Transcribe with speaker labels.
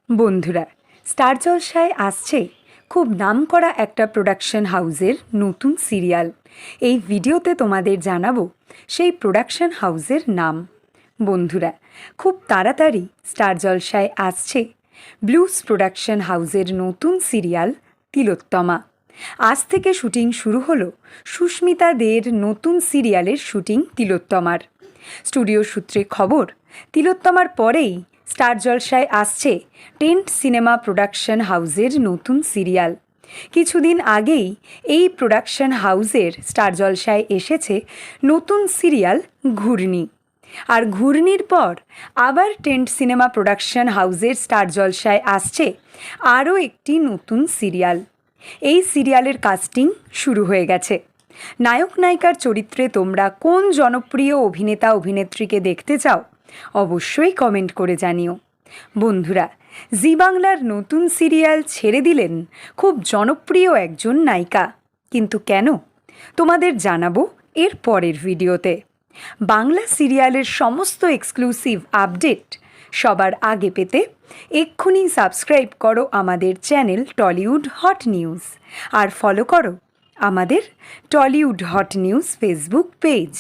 Speaker 1: বন্ধুরা, স্টার জলসায় আসছে খুব নামকরা একটা প্রোডাকশন হাউসের নতুন সিরিয়াল। এই ভিডিওতে তোমাদের জানাবো সেই প্রোডাকশন হাউসের নাম। বন্ধুরা, খুব তাড়াতাড়ি স্টার জলসায় আসছে ব্লুজ প্রোডাকশন হাউসের নতুন সিরিয়াল তিলোত্তমা। আজ থেকে শুটিং শুরু হলো সুস্মিতা দের নতুন সিরিয়ালের শুটিং তিলোত্তমার। স্টুডিও সূত্রে খবর, তিলোত্তমার পরেই স্টার জলসায় আসছে টেন্ট সিনেমা প্রোডাকশন হাউসের নতুন সিরিয়াল। কিছুদিন আগেই এই প্রোডাকশন হাউসের স্টার জলসায় এসেছে নতুন সিরিয়াল ঘূর্ণি। আর ঘূর্ণির পর আবার টেন্ট সিনেমা প্রোডাকশন হাউসের স্টার জলসায় আসছে আরও একটি নতুন সিরিয়াল। এই সিরিয়ালের কাস্টিং শুরু হয়ে গেছে। নায়ক নায়িকার চরিত্রে তোমরা কোন জনপ্রিয় অভিনেতা অভিনেত্রীকে দেখতে চাও অবশ্যই কমেন্ট করে জানিও। বন্ধুরা, জি বাংলার নতুন সিরিয়াল ছেড়ে দিলেন খুব জনপ্রিয় একজন নায়িকা, কিন্তু কেন তোমাদের জানাবো এর পরের ভিডিওতে। বাংলা সিরিয়ালের সমস্ত এক্সক্লুসিভ আপডেট সবার আগে পেতে এক্ষুনি সাবস্ক্রাইব করো আমাদের চ্যানেল টলিউড হট নিউজ, আর ফলো করো আমাদের Tollywood hot news Facebook page.